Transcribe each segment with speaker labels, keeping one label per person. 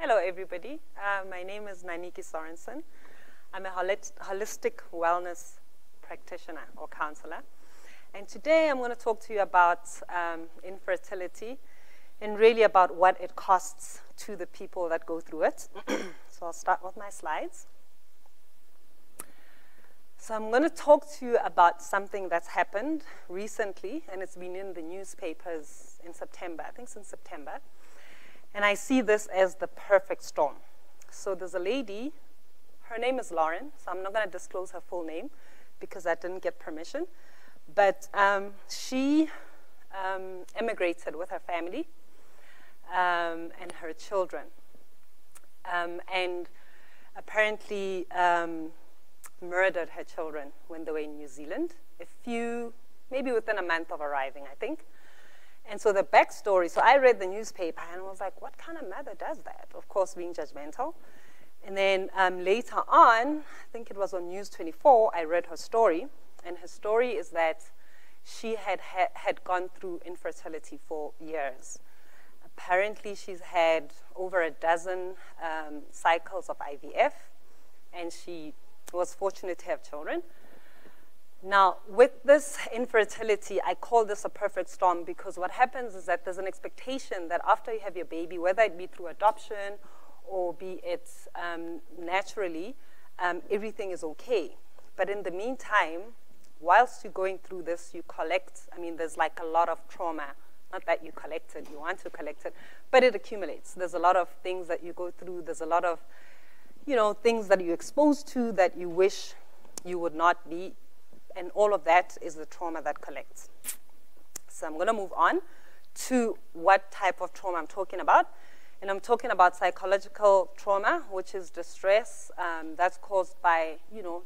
Speaker 1: Hello, everybody. My name is Naniki Sorensen. I'm a holistic wellness practitioner or counselor. And today I'm going to talk to you about infertility and really about what it costs to the people that go through it. So I'll start with my slides. So I'm going to talk to you about something that's happened recently, and it's been in the newspapers in September, I think since September. And I see this as the perfect storm. So there's a lady, her name is Lauren, so I'm not going to disclose her full name because I didn't get permission. But she emigrated with her family and her children. And apparently murdered her children when they were in New Zealand, maybe within a month of arriving, I think. And so the backstory, so I read the newspaper and was like, what kind of mother does that? Of course, being judgmental. And then later on, I think it was on News 24, I read her story. And her story is that she had gone through infertility for years. Apparently, she's had over a dozen cycles of IVF, and she was fortunate to have children. Now, with this infertility, I call this a perfect storm because what happens is that there's an expectation that after you have your baby, whether it be through adoption or be it naturally, everything is okay. But in the meantime, whilst you're going through this, you collect, there's like a lot of trauma. Not that you collect it, you want to collect it, but it accumulates. There's a lot of things that you go through. There's a lot of, things that you're exposed to that you wish you would not be. And all of that is the trauma that collects. So I'm going to move on to what type of trauma I'm talking about. And I'm talking about psychological trauma, which is distress. That's caused by,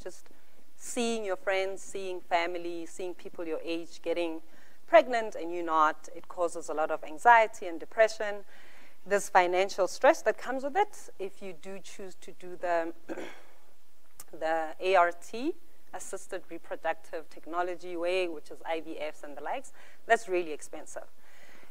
Speaker 1: just seeing your friends, seeing family, seeing people your age getting pregnant and you're not. It causes a lot of anxiety and depression. There's financial stress that comes with it. If you do choose to do the ART, assisted reproductive technology way, which is IVFs and the likes, that's really expensive.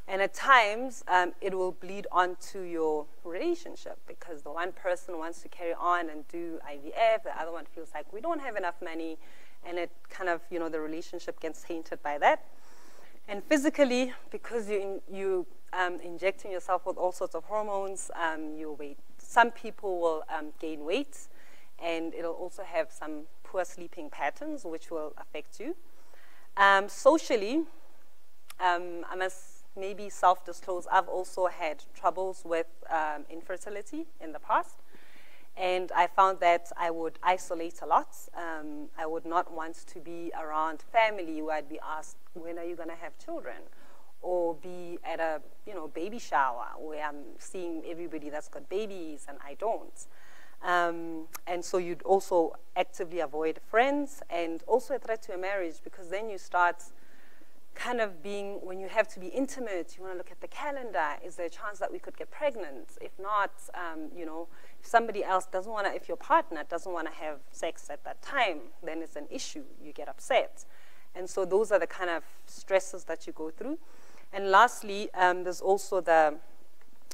Speaker 1: And at times, it will bleed onto your relationship because the one person wants to carry on and do IVF, the other one feels like we don't have enough money, and it kind of, the relationship gets tainted by that. And physically, because you injecting yourself with all sorts of hormones, your weight. Some people will gain weight, and it'll also have some poor sleeping patterns, which will affect you. Socially, I must maybe self-disclose, I've also had troubles with infertility in the past. And I found that I would isolate a lot. I would not want to be around family where I'd be asked, when are you going to have children? Or be at a baby shower where I'm seeing everybody that's got babies and I don't. And so you'd also actively avoid friends and also a threat to a marriage because then you start kind of being, when you have to be intimate, you want to look at the calendar. Is there a chance that we could get pregnant? If not, if somebody else doesn't want to, if your partner doesn't want to have sex at that time, then it's an issue. You get upset. And so those are the kind of stresses that you go through. And lastly, there's also the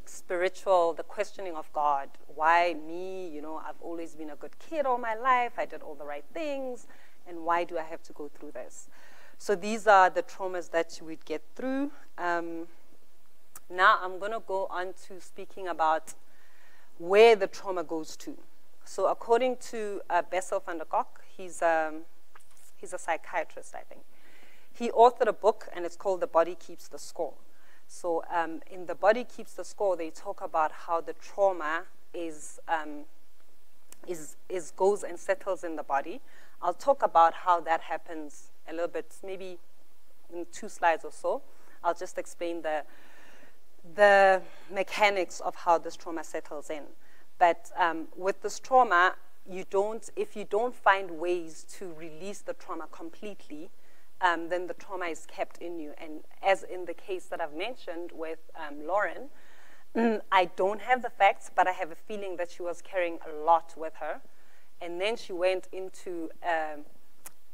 Speaker 1: spiritual, the questioning of God. Why me? I've always been a good kid all my life. I did all the right things. And why do I have to go through this? So these are the traumas that you would get through. Now I'm going to go on to speaking about where the trauma goes to. So according to Bessel van der Kolk, he's a psychiatrist, I think. He authored a book, and it's called The Body Keeps the Score. So in The Body Keeps the Score, they talk about how the trauma goes and settles in the body. I'll talk about how that happens a little bit, maybe in 2 slides or so. I'll just explain the mechanics of how this trauma settles in. But with this trauma, if you don't find ways to release the trauma completely, then the trauma is kept in you. And as in the case that I've mentioned with Lauren, I don't have the facts, but I have a feeling that she was carrying a lot with her. And then she went into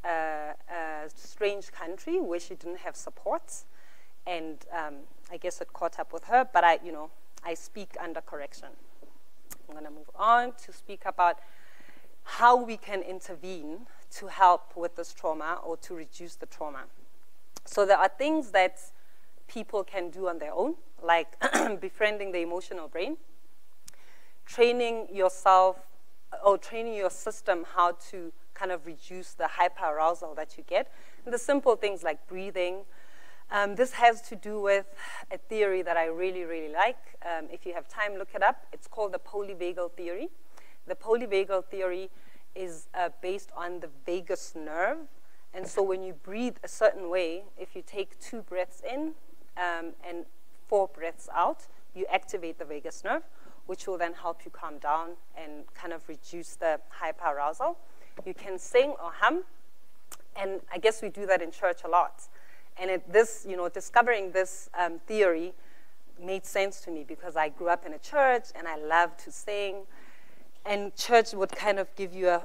Speaker 1: a strange country where she didn't have support. And I guess it caught up with her, but I speak under correction. I'm going to move on to speak about how we can intervene to help with this trauma or to reduce the trauma. So there are things that people can do on their own, like befriending the emotional brain, training yourself or training your system how to kind of reduce the hyperarousal that you get. And the simple things like breathing. This has to do with a theory that I really, really like. If you have time, look it up. It's called the polyvagal theory. The polyvagal theory is based on the vagus nerve. And so when you breathe a certain way, if you take 2 breaths in and 4 breaths out, you activate the vagus nerve, which will then help you calm down and kind of reduce the hyperarousal. You can sing or hum, and I guess we do that in church a lot. And discovering this theory made sense to me because I grew up in a church and I loved to sing. And church would kind of give you a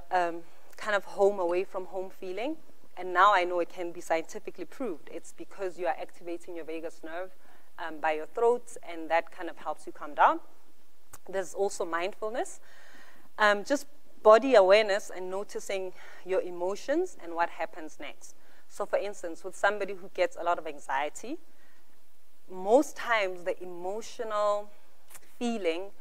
Speaker 1: kind of home away from home feeling. And now I know it can be scientifically proved. It's because you are activating your vagus nerve by your throat, and that kind of helps you calm down. There's also mindfulness. Just body awareness and noticing your emotions and what happens next. So for instance, with somebody who gets a lot of anxiety, most times the emotional feeling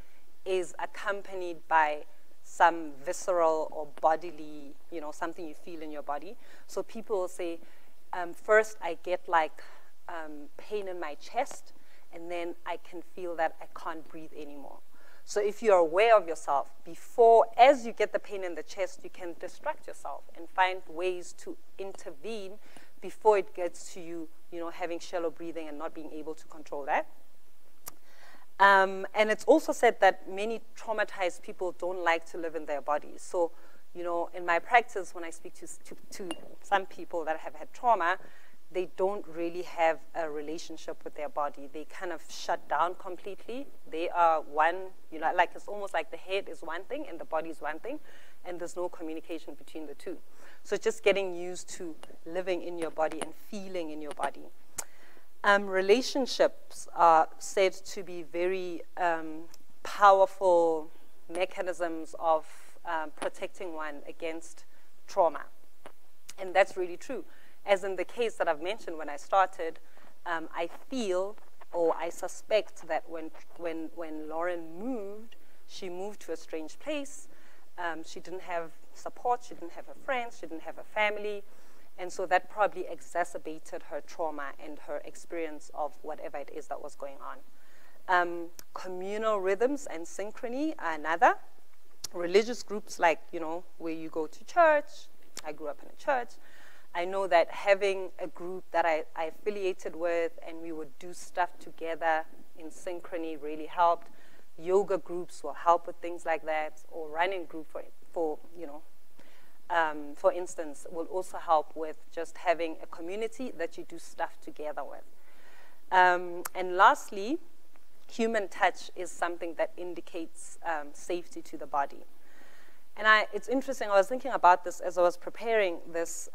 Speaker 1: is accompanied by some visceral or bodily, something you feel in your body. So people will say, first I get like pain in my chest, and then I can feel that I can't breathe anymore. So if you're aware of yourself, as you get the pain in the chest, you can distract yourself and find ways to intervene before it gets to you, having shallow breathing and not being able to control that. And it's also said that many traumatized people don't like to live in their bodies. So, in my practice, when I speak to some people that have had trauma, they don't really have a relationship with their body. They kind of shut down completely. They are one, like it's almost like the head is one thing and the body is one thing, and there's no communication between the two. So just getting used to living in your body and feeling in your body. Relationships are said to be very powerful mechanisms of protecting one against trauma. And that's really true. As in the case that I've mentioned when I started, I feel or I suspect that when Lauren moved, she moved to a strange place. She didn't have support, she didn't have her friends, she didn't have a family. And so that probably exacerbated her trauma and her experience of whatever it is that was going on. Communal rhythms and synchrony are another. Religious groups like, where you go to church. I grew up in a church. I know that having a group that I affiliated with and we would do stuff together in synchrony really helped. Yoga groups will help with things like that, or running group for instance, will also help with just having a community that you do stuff together with. And lastly, human touch is something that indicates safety to the body. And it's interesting, I was thinking about this as I was preparing this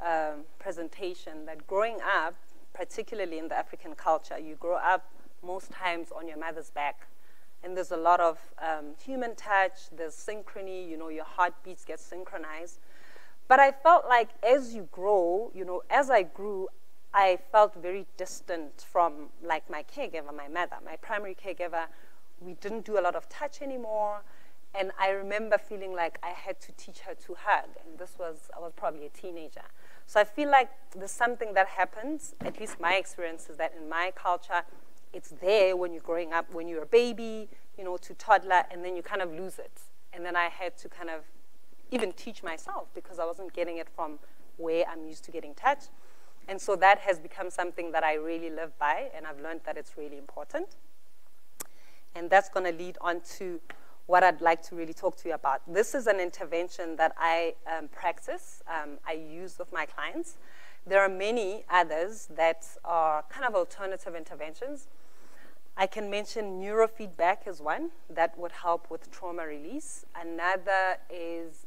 Speaker 1: presentation, that growing up, particularly in the African culture, you grow up most times on your mother's back. And there's a lot of human touch, there's synchrony, your heartbeats get synchronized. But I felt like as you grow, as I grew, I felt very distant from like my caregiver, my mother, my primary caregiver. We didn't do a lot of touch anymore. And I remember feeling like I had to teach her to hug. And I was probably a teenager. So I feel like there's something that happens, at least my experience is that in my culture, it's there when you're growing up, when you're a baby, to toddler, and then you kind of lose it. And then I had to kind of even teach myself because I wasn't getting it from where I'm used to getting touch. And so that has become something that I really live by, and I've learned that it's really important. And that's going to lead on to what I'd like to really talk to you about. This is an intervention that I practice, I use with my clients. There are many others that are kind of alternative interventions. I can mention neurofeedback as one that would help with trauma release. Another is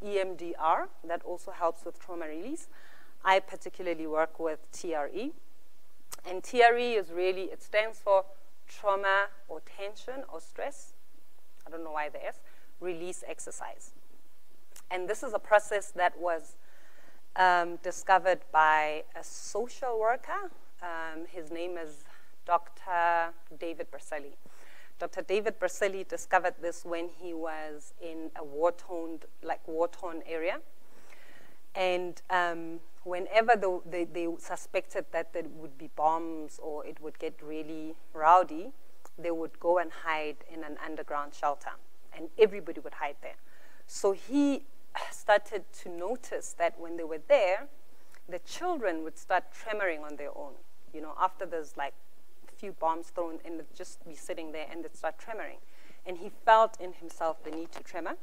Speaker 1: EMDR that also helps with trauma release. I particularly work with TRE. And TRE is really, it stands for trauma or tension or stress. I don't know why the S, release exercise. And this is a process that was discovered by a social worker. His name is Dr. David Berceli. Dr. David Berceli discovered this when he was in a war-torn area. And whenever they suspected that there would be bombs or it would get really rowdy, they would go and hide in an underground shelter. And everybody would hide there. So he started to notice that when they were there, the children would start tremoring on their own. You know, after there's like a few bombs thrown, and they'd just be sitting there and they'd start tremoring. And he felt in himself the need to tremor.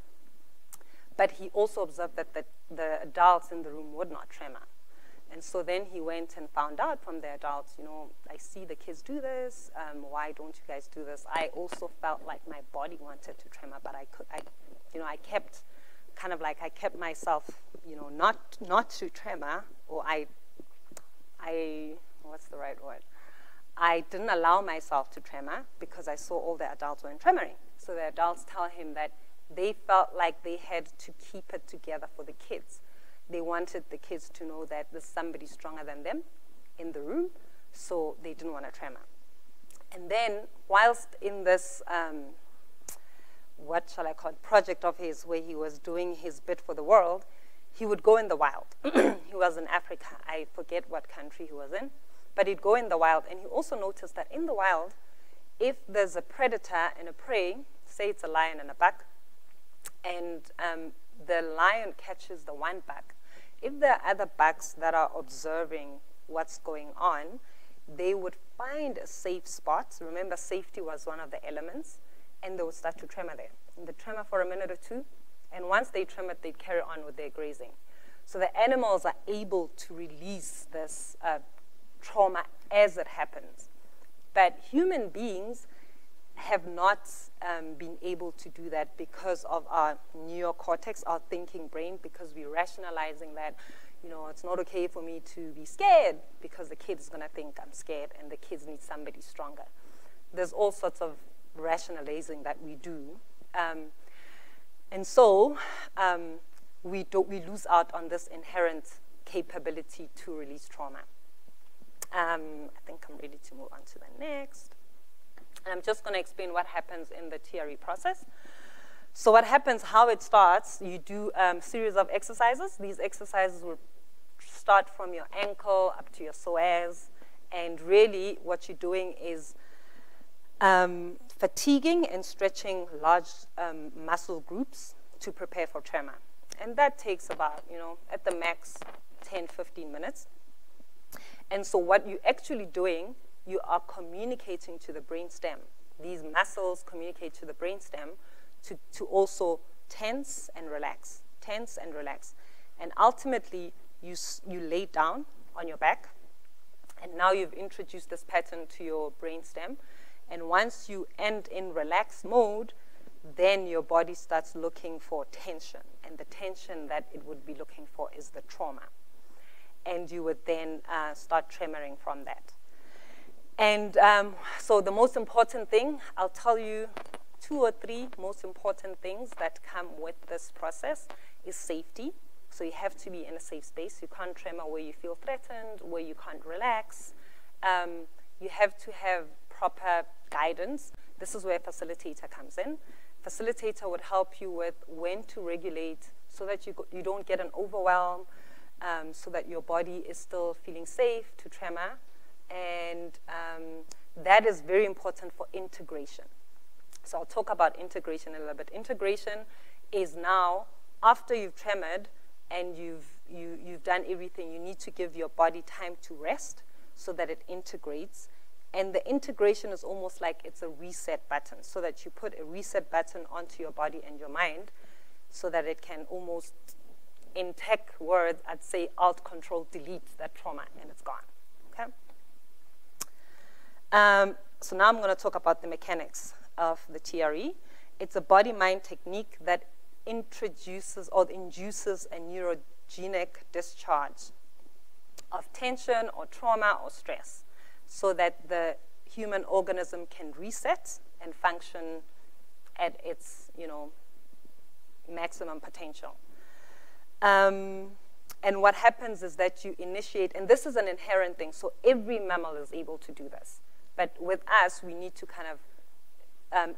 Speaker 1: But he also observed that the adults in the room would not tremor. And so then he went and found out from the adults, you know, I see the kids do this. Why don't you guys do this? I also felt like my body wanted to tremor, but I kept myself, you know, not to tremor, or what's the right word? I didn't allow myself to tremor because I saw all the adults weren't tremoring. So the adults tell him that they felt like they had to keep it together for the kids. They wanted the kids to know that there's somebody stronger than them in the room, so they didn't want to tremor. And then, whilst in this, what shall I call it, project of his, where he was doing his bit for the world, he would go in the wild. He was in Africa. I forget what country he was in, but he'd go in the wild. And he also noticed that in the wild, if there's a predator and a prey, say it's a lion and a buck, and the lion catches the one buck, if there are other bucks that are observing what's going on, they would find a safe spot. Remember, safety was one of the elements, and they would start to tremor there. And they tremor for a minute or two, and once they tremored, they'd carry on with their grazing. So the animals are able to release this trauma as it happens. But human beings have not been able to do that because of our neocortex, our thinking brain, because we're rationalizing that, you know, it's not okay for me to be scared because the kid is going to think I'm scared and the kids need somebody stronger. There's all sorts of rationalizing that we do. And so we lose out on this inherent capability to release trauma. I think I'm ready to move on to the next. And I'm just going to explain what happens in the TRE process. So what happens, how it starts, you do a series of exercises. These exercises will start from your ankle up to your psoas. And really what you're doing is fatiguing and stretching large muscle groups to prepare for tremor. And that takes about, you know, at the max, 10, 15 minutes. And so what you're actually doing, you are communicating to the brainstem. These muscles communicate to the brainstem to also tense and relax, tense and relax. And ultimately, you lay down on your back, and now you've introduced this pattern to your brainstem. And once you end in relaxed mode, then your body starts looking for tension. And the tension that it would be looking for is the trauma. And you would then start tremoring from that. And so the most important thing, I'll tell you 2 or 3 most important things that come with this process is safety. So you have to be in a safe space. You can't tremor where you feel threatened, where you can't relax. You have to have proper guidance. This is where a facilitator comes in. Facilitator would help you with when to regulate so that you don't get an overwhelm, so that your body is still feeling safe to tremor. And that is very important for integration. So I'll talk about integration a little bit. Integration is now, after you've tremored and you've done everything, you need to give your body time to rest so that it integrates. And the integration is almost like it's a reset button, so that you put a reset button onto your body and your mind so that it can almost, in tech words, I'd say Alt, Control, Delete that trauma, and it's gone. Okay? So now I'm going to talk about the mechanics of the TRE. It's a body-mind technique that introduces or induces a neurogenic discharge of tension or trauma or stress so that the human organism can reset and function at its, maximum potential. And what happens is that you initiate, and this is an inherent thing, so every mammal is able to do this. But with us, we need to kind of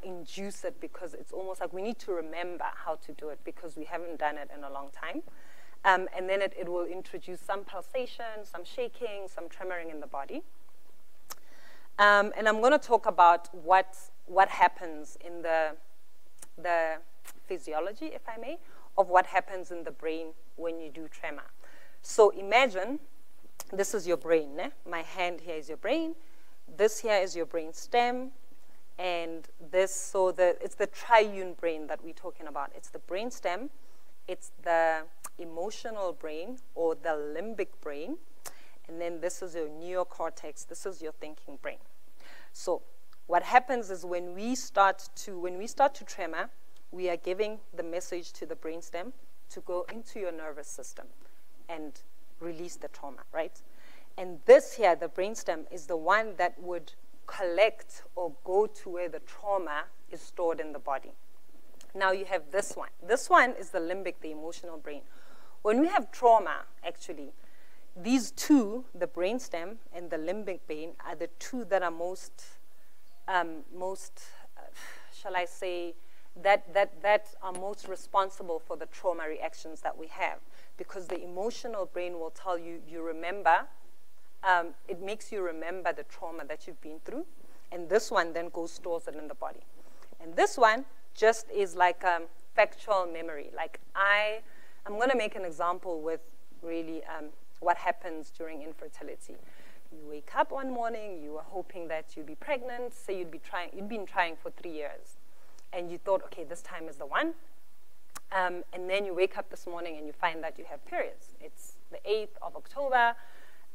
Speaker 1: induce it, because it's almost like we need to remember how to do it, because we haven't done it in a long time. And then it will introduce some pulsation, some shaking, some tremoring in the body. And I'm going to talk about what happens in the physiology, if I may, of what happens in the brain when you do tremor. So imagine this is your brain. My hand here is your brain. This here is your brain stem. And this, it's the triune brain that we're talking about. It's the brain stem, it's the emotional brain, or the limbic brain, and then this is your neocortex. This is your thinking brain. So what happens is when we start to tremor, we are giving the message to the brainstem to go into your nervous system and release the trauma, right? And this here, the brainstem, is the one that would collect or go to where the trauma is stored in the body. Now you have this one. This one is the limbic, the emotional brain. When we have trauma, actually, these two, the brainstem and the limbic brain, are the two that are most, shall I say, that are most responsible for the trauma reactions that we have. Because the emotional brain will tell you, you remember, it makes you remember the trauma that you've been through. And this one then stores it in the body. And this one just is like factual memory. Like I'm going to make an example with really what happens during infertility. You wake up one morning, you are hoping that you'd be pregnant, say you'd been trying for 3 years. And you thought, okay, this time is the one. And then you wake up this morning and you find that you have periods. It's the 8th of October.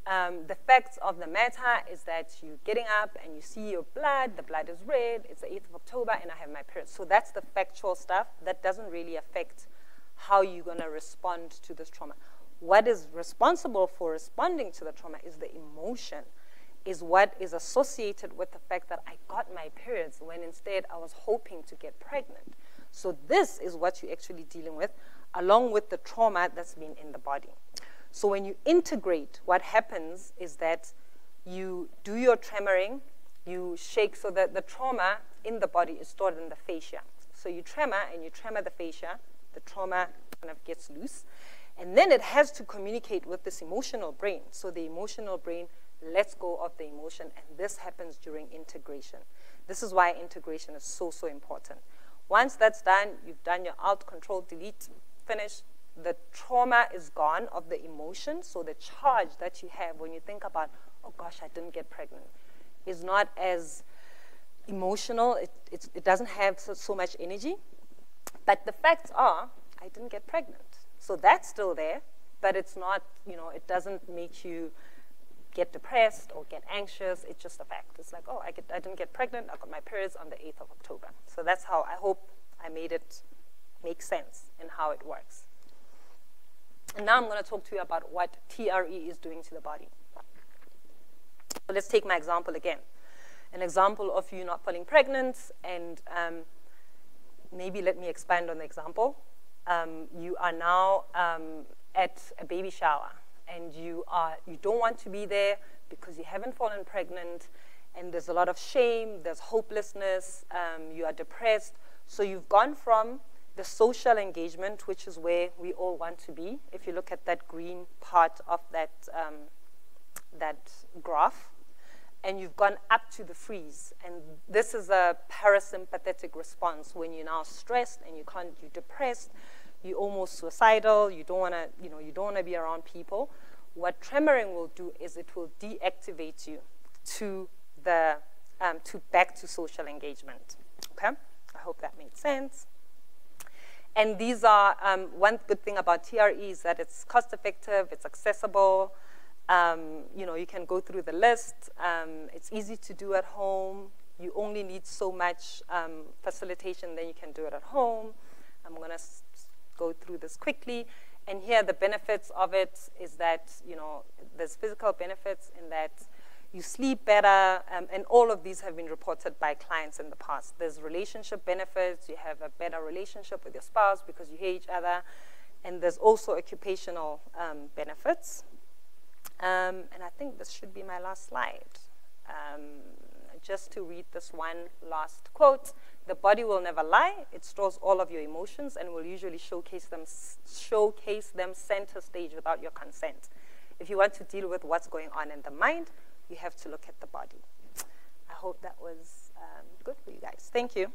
Speaker 1: The facts of the matter is that you're getting up and you see your blood. The blood is red. It's the 8th of October and I have my period. So that's the factual stuff. That doesn't really affect how you're going to respond to this trauma. What is responsible for responding to the trauma is the emotion, is what is associated with the fact that I got my periods when instead I was hoping to get pregnant. So this is what you're actually dealing with, along with the trauma that's been in the body. So when you integrate, what happens is that you do your tremoring, you shake, so that the trauma in the body is stored in the fascia. So you tremor and you tremor the fascia, the trauma kind of gets loose. And then it has to communicate with this emotional brain. So the emotional brain lets go of the emotion, and this happens during integration. This is why integration is so, so important. Once that's done, you've done your Alt, Control, Delete, finish. The trauma is gone of the emotion, so the charge that you have when you think about, oh gosh, I didn't get pregnant, is not as emotional. It doesn't have so much energy. But the facts are, I didn't get pregnant. So that's still there, but it's not, it doesn't make you get depressed or get anxious. It's just a fact. It's like, oh, I didn't get pregnant. I got my periods on the 8th of October. So that's how I hope I made it make sense in how it works. And now I'm going to talk to you about what TRE is doing to the body. So let's take my example again. An example of you not falling pregnant, and maybe let me expand on the example. You are now at a baby shower, and you don't want to be there because you haven't fallen pregnant, and there's a lot of shame, there's hopelessness, you are depressed. So you've gone from the social engagement, which is where we all want to be. If you look at that green part of that graph, and you've gone up to the freeze. And this is a parasympathetic response when you're now stressed and you're depressed, you're almost suicidal, you don't want to be around people. What tremoring will do is it will deactivate you to back to social engagement. Okay? I hope that made sense. And these are, one good thing about TRE is that it's cost effective, it's accessible. You can go through the list. It's easy to do at home. You only need so much facilitation, then you can do it at home. I'm going to go through this quickly. And here the benefits of it is that, there's physical benefits in that you sleep better, and all of these have been reported by clients in the past. There's relationship benefits. You have a better relationship with your spouse because you hear each other. And there's also occupational benefits. And I think this should be my last slide. Just to read this one last quote: "The body will never lie. It stores all of your emotions and will usually showcase them center stage without your consent. If you want to deal with what's going on in the mind, you have to look at the body." I hope that was good for you guys. Thank you.